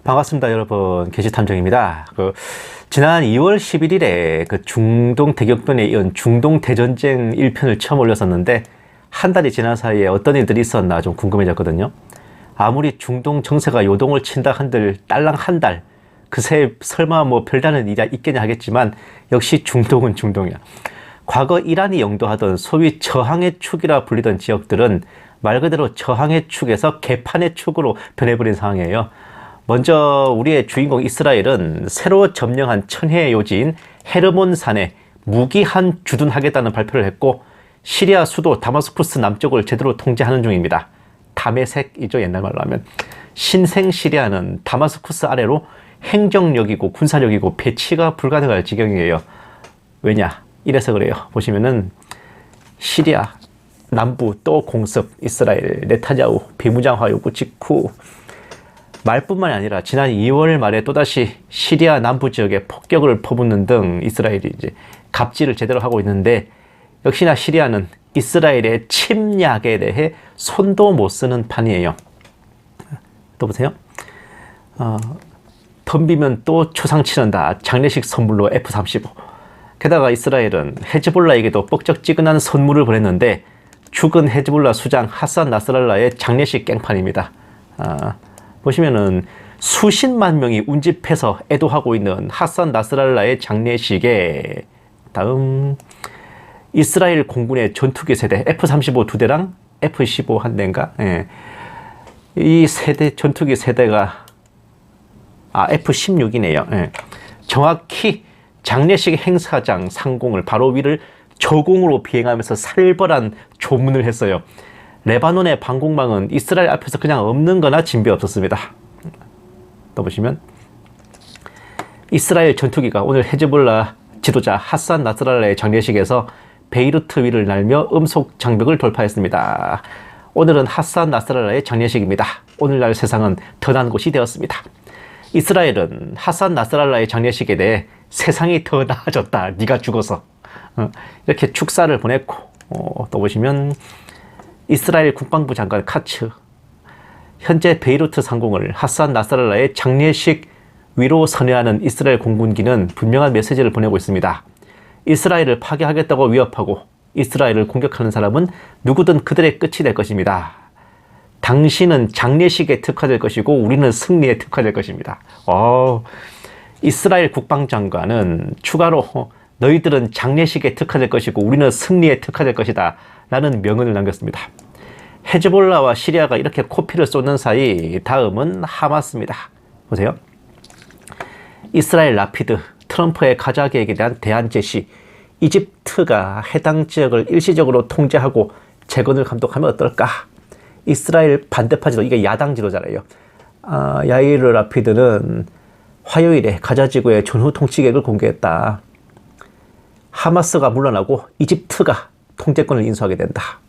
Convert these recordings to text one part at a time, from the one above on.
반갑습니다, 여러분. 게시탐정입니다. 지난 2월 11일에 중동 대격변에 이은 중동 대전쟁 1편을 처음 올렸었는데, 한 달이 지난 사이에 어떤 일들이 있었나 좀 궁금해졌거든요. 아무리 중동 정세가 요동을 친다 한들 딸랑 한 달, 그새 설마 뭐 별다른 일이 있겠냐 하겠지만, 역시 중동은 중동이야. 과거 이란이 영도하던 소위 저항의 축이라 불리던 지역들은 말 그대로 저항의 축에서 개판의 축으로 변해버린 상황이에요. 먼저 우리의 주인공 이스라엘은 새로 점령한 천혜의 요지인 헤르몬산에 무기한 주둔하겠다는 발표를 했고, 시리아 수도 다마스쿠스 남쪽을 제대로 통제하는 중입니다. 다메섹이죠, 옛날 말로 하면. 신생 시리아는 다마스쿠스 아래로 행정력이고 군사력이고 배치가 불가능할 지경이에요. 왜냐? 이래서 그래요. 보시면은 시리아 남부 또 공습, 이스라엘 네타냐후 비무장화 요구 직후, 말뿐만이 아니라 지난 2월 말에 또다시 시리아 남부 지역에 폭격을 퍼붓는 등 이스라엘이 이제 갑질을 제대로 하고 있는데, 역시나 시리아는 이스라엘의 침략에 대해 손도 못 쓰는 판이에요. 또 보세요. 덤비면 또 초상 치른다. 장례식 선물로 F-35. 게다가 이스라엘은 헤즈볼라에게도 뻑적지근한 선물을 보냈는데, 죽은 헤즈볼라 수장 하산 나스랄라의 장례식 깽판입니다. 보시면은 수십만 명이 운집해서 애도하고 있는 하산 나스랄라의 장례식에, 다음 이스라엘 공군의 전투기 세대 F-35 2대랑 F-15 한 대인가? 예. 이 세대 전투기 세대가 F-16이네요. 예. 정확히 장례식 행사장 상공을 바로 위를 저공으로 비행하면서 살벌한 조문을 했어요. 레바논의 방공망은 이스라엘 앞에서 그냥 없는 거나 진배 없었습니다. 또 보시면 이스라엘 전투기가 오늘 헤즈볼라 지도자 하산 나스랄라의 장례식에서 베이루트 위를 날며 음속 장벽을 돌파했습니다. 오늘은 하산 나스랄라의 장례식입니다. 오늘날 세상은 더 나은 곳이 되었습니다. 이스라엘은 하산 나스랄라의 장례식에 대해 세상이 더 나아졌다, 네가 죽어서, 이렇게 축사를 보냈고, 또 보시면 이스라엘 국방부 장관 카츠, 현재 베이루트 상공을 하산 나스랄라의 장례식 위로 선회하는 이스라엘 공군기는 분명한 메시지를 보내고 있습니다. 이스라엘을 파괴하겠다고 위협하고 이스라엘을 공격하는 사람은 누구든 그들의 끝이 될 것입니다. 당신은 장례식에 특화될 것이고 우리는 승리에 특화될 것입니다. 이스라엘 국방장관은 추가로 너희들은 장례식에 특화될 것이고 우리는 승리에 특화될 것이다 라는 명언을 남겼습니다. 헤즈볼라와 시리아가 이렇게 코피를 쏟는 사이, 다음은 하마스입니다. 보세요. 이스라엘 라피드, 트럼프의 가자 계획에 대한 대안 제시, 이집트가 해당 지역을 일시적으로 통제하고 재건을 감독하면 어떨까? 이스라엘 반대파지도, 이게 야당 지도자래요. 야이르 라피드는 화요일에 가자 지구의 전후 통치 계획을 공개했다. 하마스가 물러나고 이집트가 통제권을 인수하게 된다.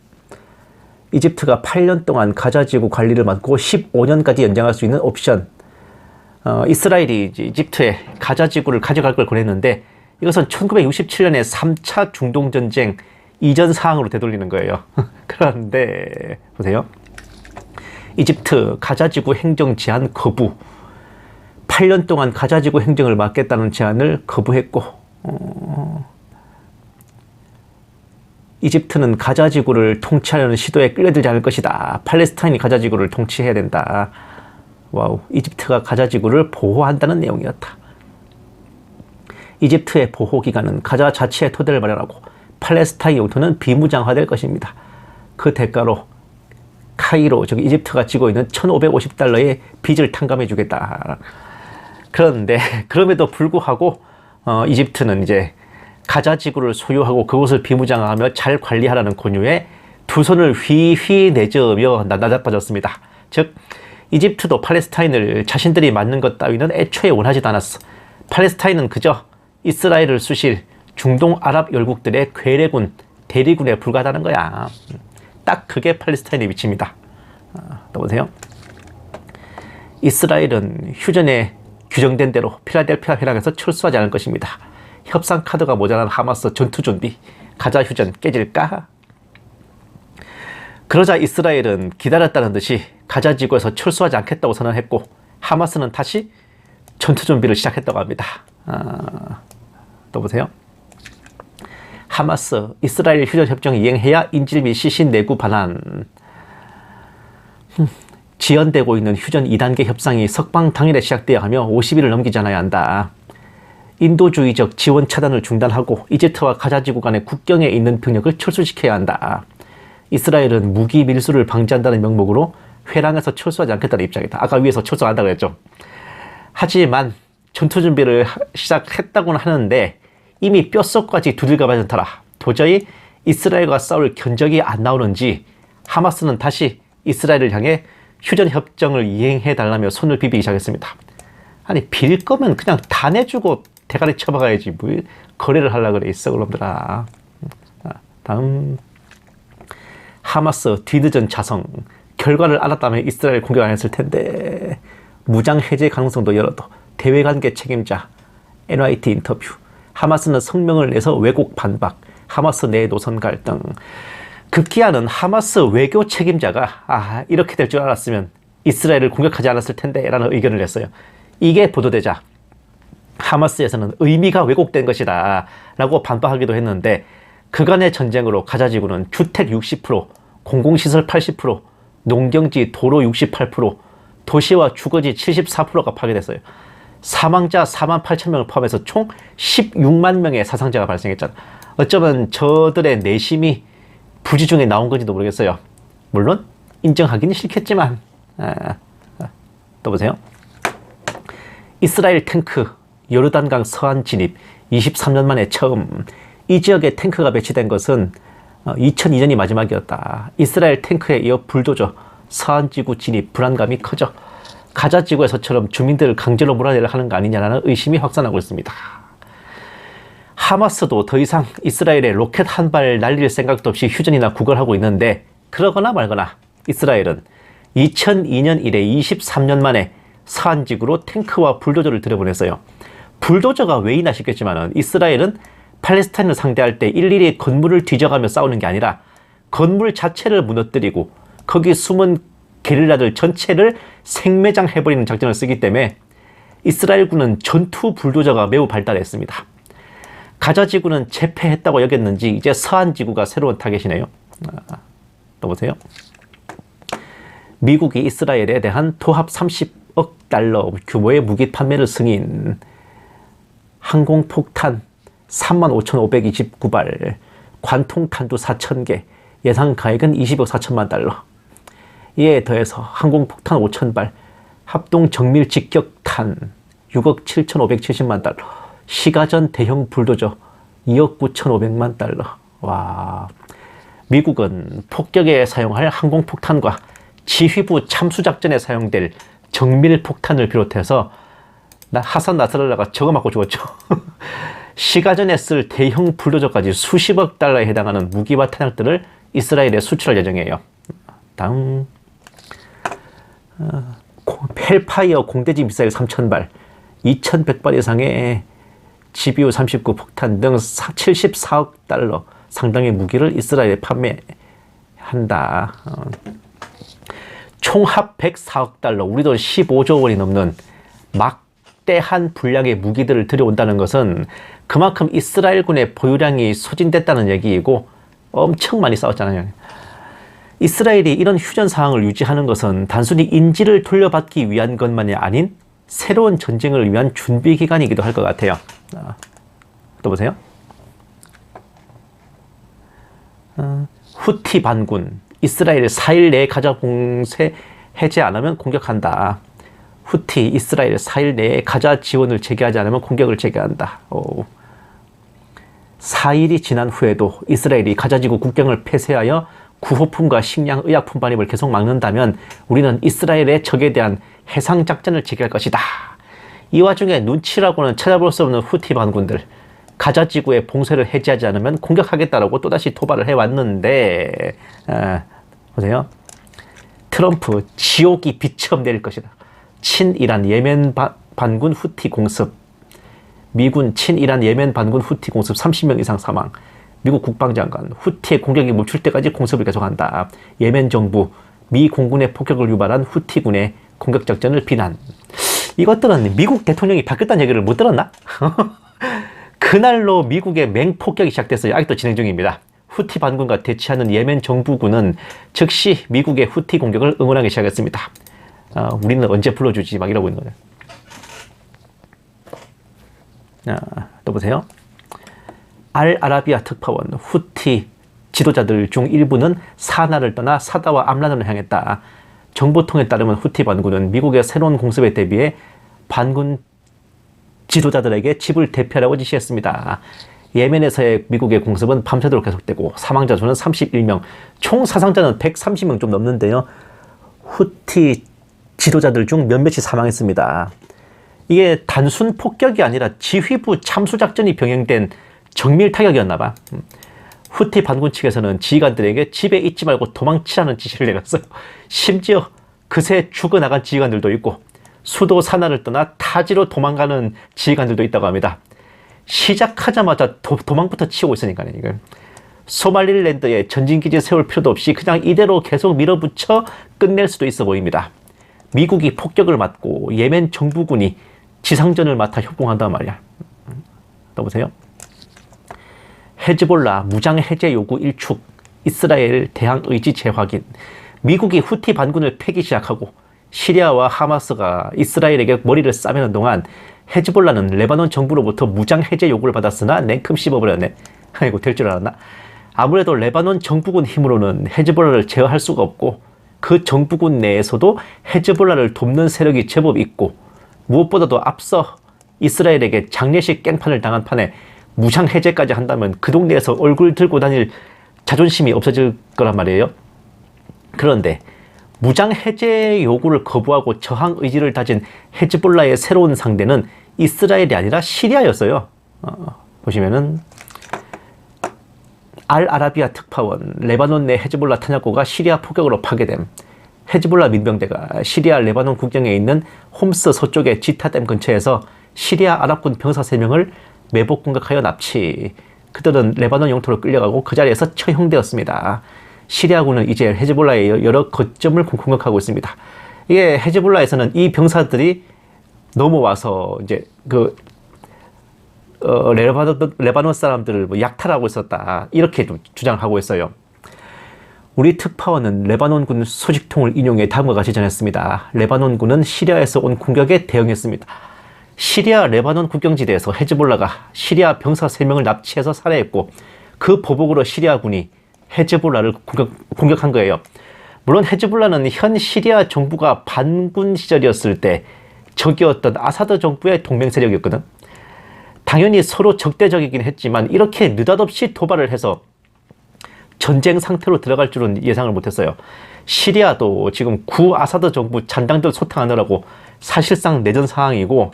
이집트가 8년 동안 가자 지구 관리를 맡고 15년까지 연장할 수 있는 옵션. 이스라엘이 이집트에 가자 지구를 가져갈 걸 권했는데, 이것은 1967년에 3차 중동전쟁 이전 사항으로 되돌리는 거예요. 그런데 보세요. 이집트 가자 지구 행정 제한 거부. 8년 동안 가자 지구 행정을 맡겠다는 제안을 거부했고, 이집트는 가자 지구를 통치하려는 시도에 끌려들지 않을 것이다. 팔레스타인이 가자 지구를 통치해야 된다. 와우, 이집트가 가자 지구를 보호한다는 내용이었다. 이집트의 보호기관은 가자 자치의 토대를 마련하고 팔레스타인 영토는 비무장화될 것입니다. 그 대가로 카이로, 즉 이집트가 지고 있는 1,550달러의 빚을 탕감해 주겠다. 그런데 그럼에도 불구하고 이집트는 이제 가자 지구를 소유하고 그곳을 비무장화하며 잘 관리하라는 권유에 두 손을 휘휘 내저으며 나자빠졌습니다. 즉 이집트도 팔레스타인을 자신들이 맞는 것 따위는 애초에 원하지도 않았어. 팔레스타인은 그저 이스라엘을 쑤실 중동 아랍 열국들의 괴뢰군, 대리군에 불과하다는 거야. 딱 그게 팔레스타인의 위치입니다. 또 보세요. 이스라엘은 휴전에 규정된 대로 필라델피아 회담에서 철수하지 않을 것입니다. 협상 카드가 모자란 하마스 전투 준비, 가자 휴전 깨질까? 그러자 이스라엘은 기다렸다는 듯이 가자 지구에서 철수하지 않겠다고 선언했고, 하마스는 다시 전투 준비를 시작했다고 합니다. 또 보세요. 하마스, 이스라엘 휴전 협정 이행해야 인질 및 시신 내구 반환. 지연되고 있는 휴전 2단계 협상이 석방 당일에 시작되어야 하며 50일을 넘기지 않아야 한다. 인도주의적 지원 차단을 중단하고 이집트와 가자지구 간의 국경에 있는 병력을 철수시켜야 한다. 이스라엘은 무기 밀수를 방지한다는 명목으로 회랑에서 철수하지 않겠다는 입장이다. 아까 위에서 철수 안 한다고 했죠. 하지만 전투 준비를 시작했다고는 하는데 이미 뼛속까지 두들겨 맞은 터라 도저히 이스라엘과 싸울 견적이 안 나오는지 하마스는 다시 이스라엘을 향해 휴전 협정을 이행해달라며 손을 비비기 시작했습니다. 아니 빌 거면 그냥 다 내주고 대가리 쳐박아야지 뭐 거래를 하려고 그래 있어 그놈들아. 다음 하마스 뒤늦은 자성. 결과를 알았다면 이스라엘 공격 안 했을 텐데. 무장 해제 가능성도 열어도 대외관계 책임자 NYT 인터뷰. 하마스는 성명을 내서 왜곡 반박. 하마스 내 노선 갈등. 급기야는 하마스 외교 책임자가 이렇게 될 줄 알았으면 이스라엘을 공격하지 않았을 텐데 라는 의견을 냈어요. 이게 보도되자 하마스에서는 의미가 왜곡된 것이다 라고 반박하기도 했는데 그간의 전쟁으로 가자지구는 주택 60%, 공공시설 80%, 농경지 도로 68%, 도시와 주거지 74%가 파괴됐어요. 사망자 4만 8천 명을 포함해서 총 16만 명의 사상자가 발생했잖아. 어쩌면 저들의 내심이 부지 중에 나온 건지도 모르겠어요. 물론 인정하기는 싫겠지만. 또 보세요. 이스라엘 탱크 요르단강 서안 진입 23년 만에 처음. 이 지역에 탱크가 배치된 것은 2002년이 마지막이었다. 이스라엘 탱크에 이어 불도저 서안지구 진입 불안감이 커져 가자지구에서처럼 주민들을 강제로 몰아내려 하는 거 아니냐라는 의심이 확산하고 있습니다. 하마스도 더 이상 이스라엘에 로켓 한 발 날릴 생각도 없이 휴전이나 구걸하고 있는데 그러거나 말거나 이스라엘은 2002년 이래 23년 만에 서안지구로 탱크와 불도저를 들여보냈어요. 불도저가 왜이나 싶겠지만 이스라엘은 팔레스타인을 상대할 때 일일이 건물을 뒤져가며 싸우는 게 아니라 건물 자체를 무너뜨리고 거기 숨은 게릴라들 전체를 생매장해버리는 작전을 쓰기 때문에 이스라엘군은 전투 불도저가 매우 발달했습니다. 가자지구는 재패했다고 여겼는지 이제 서안지구가 새로운 타겟이네요. 또 보세요. 미국이 이스라엘에 대한 도합 30억 달러 규모의 무기 판매를 승인. 항공폭탄 35,529발, 관통탄두 4,000개, 예상 가액은 20억 4천만 달러. 이에 더해서 항공폭탄 5,000발, 합동 정밀 직격탄 6억 7,570만 달러, 시가전 대형 불도저 2억 9,500만 달러. 와, 미국은 폭격에 사용할 항공폭탄과 지휘부 참수작전에 사용될 정밀폭탄을 비롯해서 하산 나스랄라가 저거 맞고 죽었죠. 시가전에 쓸 대형 불도저까지 수십억 달러에 해당하는 무기와 탄약들을 이스라엘에 수출할 예정이에요. 다음 헬파이어 공대지 미사일 3,000발, 2,100발 이상의 GBU 39 폭탄 등 74억 달러 상당의 무기를 이스라엘에 판매한다. 총합 104억 달러, 우리 돈 15조 원이 넘는 막대한 분량의 무기들을 들여온다는 것은 그만큼 이스라엘군의 보유량이 소진됐다는 얘기이고 엄청 많이 싸웠잖아요. 이스라엘이 이런 휴전 상황을 유지하는 것은 단순히 인질을 돌려받기 위한 것만이 아닌 새로운 전쟁을 위한 준비 기간이기도 할 것 같아요. 또 보세요. 후티 반군, 이스라엘 4일 내에 가자 봉쇄 해제 안 하면 공격한다. 후티, 이스라엘 4일 내에 가자 지원을 재개하지 않으면 공격을 재개한다. 4일이 지난 후에도 이스라엘이 가자지구 국경을 폐쇄하여 구호품과 식량, 의약품 반입을 계속 막는다면 우리는 이스라엘의 적에 대한 해상작전을 재개할 것이다. 이 와중에 눈치라고는 찾아볼 수 없는 후티 반군들, 가자지구의 봉쇄를 해제하지 않으면 공격하겠다라고 또다시 토발을 해왔는데 보세요. 트럼프 지옥이 비처럼 내릴 것이다. 친이란 예멘 반군 후티 공습. 미군 친이란 예멘 반군 후티 공습 30명 이상 사망. 미국 국방장관, 후티의 공격이 멈출 때까지 공습을 계속한다. 예멘 정부, 미 공군의 폭격을 유발한 후티군의 공격작전을 비난. 이것들은 미국 대통령이 바뀌었다는 얘기를 못 들었나? 그날로 미국의 맹폭격이 시작됐어요. 아직도 진행 중입니다. 후티 반군과 대치하는 예멘 정부군은 즉시 미국의 후티 공격을 응원하기 시작했습니다. 우리는 언제 불러주지? 막 이러고 있는 거예요. 또 보세요. 알아라비아 특파원 후티 지도자들 중 일부는 사나를 떠나 사다와 암란을 향했다. 정보통에 따르면 후티 반군은 미국의 새로운 공습에 대비해 반군 지도자들에게 집을 대피하라고 지시했습니다. 예멘에서의 미국의 공습은 밤새도록 계속되고 사망자 수는 31명, 총 사상자는 130명 좀 넘는데요. 후티 지도자들 중 몇몇이 사망했습니다. 이게 단순 폭격이 아니라 지휘부 참수작전이 병행된 정밀 타격이었나 봐. 후티 반군 측에서는 지휘관들에게 집에 있지 말고 도망치라는 지시를 내렸어요. 심지어 그새 죽어나간 지휘관들도 있고 수도 사나를 떠나 타지로 도망가는 지휘관들도 있다고 합니다. 시작하자마자 도망부터 치고 있으니까요. 이걸 소말릴랜드에 전진기지 세울 필요도 없이 그냥 이대로 계속 밀어붙여 끝낼 수도 있어 보입니다. 미국이 폭격을 맞고 예멘 정부군이 지상전을 맡아 협공한단 말이야. 또 보세요. 헤즈볼라 무장 해제 요구 일축, 이스라엘 대항 의지 재확인. 미국이 후티 반군을 패기 시작하고 시리아와 하마스가 이스라엘에게 머리를 싸매는 동안 헤즈볼라는 레바논 정부로부터 무장 해제 요구를 받았으나 냉큼 씹어버렸네. 아이고, 될 줄 알았나? 아무래도 레바논 정부군 힘으로는 헤즈볼라를 제어할 수가 없고 그 정부군 내에서도 헤즈볼라를 돕는 세력이 제법 있고 무엇보다도 앞서 이스라엘에게 장례식 깽판을 당한 판에 무장 해제까지 한다면 그 동네에서 얼굴 들고 다닐 자존심이 없어질 거란 말이에요. 그런데 무장 해제 요구를 거부하고 저항 의지를 다진 헤즈볼라의 새로운 상대는 이스라엘이 아니라 시리아였어요. 보시면은 알아라비아 특파원 레바논 내 헤즈볼라 탄약고가 시리아 포격으로 파괴됨. 헤즈볼라 민병대가 시리아 레바논 국경에 있는 홈스 서쪽의 지타댐 근처에서 시리아 아랍군 병사 3명을 매복 공격하여 납치. 그들은 레바논 영토로 끌려가고 그 자리에서 처형되었습니다. 시리아군은 이제 헤즈볼라의 여러 거점을 공격하고 있습니다. 이게 헤즈볼라에서는 이 병사들이 넘어와서 이제 레바논 사람들을 뭐 약탈하고 있었다, 이렇게 좀 주장하고 있어요. 우리 특파원은 레바논군 소식통을 인용해 다음과 같이 전했습니다. 레바논군은 시리아에서 온 공격에 대응했습니다. 시리아 레바논 국경지대에서 헤즈볼라가 시리아 병사 3명을 납치해서 살해했고 그 보복으로 시리아군이 헤즈볼라를 공격한 거예요. 물론 헤즈볼라는 현 시리아 정부가 반군 시절이었을 때 적이었던 아사드 정부의 동맹 세력이었거든. 당연히 서로 적대적이긴 했지만 이렇게 느닷없이 도발을 해서 전쟁 상태로 들어갈 줄은 예상을 못했어요. 시리아도 지금 구 아사드 정부 잔당들 소탕하느라고 사실상 내전 상황이고,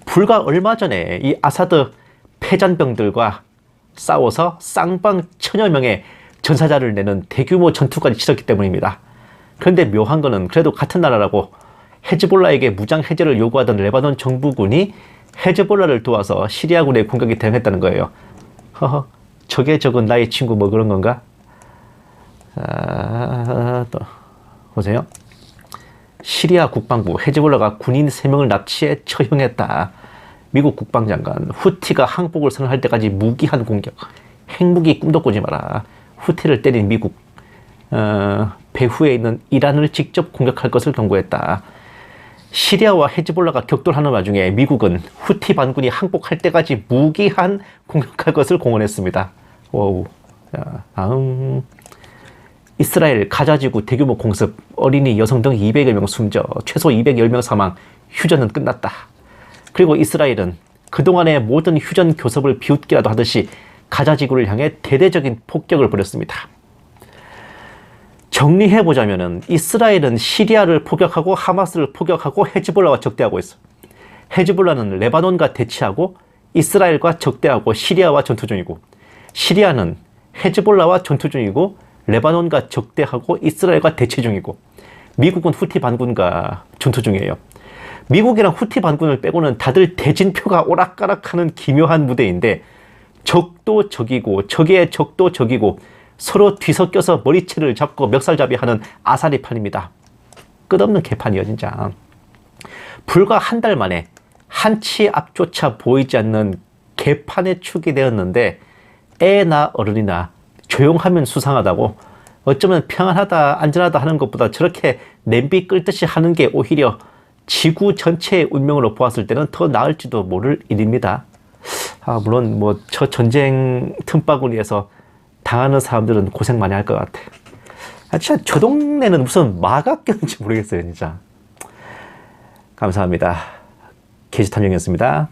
불과 얼마 전에 이 아사드 패잔병들과 싸워서 쌍방 1000여 명의 전사자를 내는 대규모 전투까지 치렀기 때문입니다. 그런데 묘한 거는 그래도 같은 나라라고 헤즈볼라에게 무장 해제를 요구하던 레바논 정부군이 헤즈볼라를 도와서 시리아군의 공격에 대응했다는 거예요. 허허, 적의 적은 나의 친구 뭐 그런 건가? 또 보세요. 시리아 국방부 헤즈볼라가 군인 3명을 납치해 처형했다. 미국 국방장관 후티가 항복을 선언할 때까지 무기한 공격, 핵무기 꿈도 꾸지 마라. 후티를 때린 미국 배후에 있는 이란을 직접 공격할 것을 경고했다. 시리아와 헤즈볼라가 격돌하는 와중에 미국은 후티 반군이 항복할 때까지 무기한 공격할 것을 공언했습니다. 오우. 자, 다음. 이스라엘 가자지구 대규모 공습, 어린이 여성 등 200여 명 숨져, 최소 210명 사망, 휴전은 끝났다. 그리고 이스라엘은 그동안의 모든 휴전 교섭을 비웃기라도 하듯이 가자지구를 향해 대대적인 폭격을 벌였습니다. 정리해보자면은 이스라엘은 시리아를 포격하고 하마스를 포격하고 헤즈볼라와 적대하고 있어. 헤즈볼라는 레바논과 대치하고 이스라엘과 적대하고 시리아와 전투 중이고, 시리아는 헤즈볼라와 전투 중이고 레바논과 적대하고 이스라엘과 대치 중이고, 미국은 후티 반군과 전투 중이에요. 미국이랑 후티 반군을 빼고는 다들 대진표가 오락가락하는 기묘한 무대인데, 적도 적이고 적의 적도 적이고 서로 뒤섞여서 머리채를 잡고 멱살잡이하는 아사리판입니다. 끝없는 개판이에요, 진짜. 불과 한 달 만에 한치 앞조차 보이지 않는 개판의 축이 되었는데 애나 어른이나 조용하면 수상하다고, 어쩌면 평안하다 안전하다 하는 것보다 저렇게 냄비 끌듯이 하는 게 오히려 지구 전체의 운명으로 보았을 때는 더 나을지도 모를 일입니다. 물론 뭐 저 전쟁 틈바구니에서 당하는 사람들은 고생 많이 할 것 같아. 진짜 저 동네는 무슨 마각견인지 모르겠어요, 진짜. 감사합니다. 게시탐정이었습니다.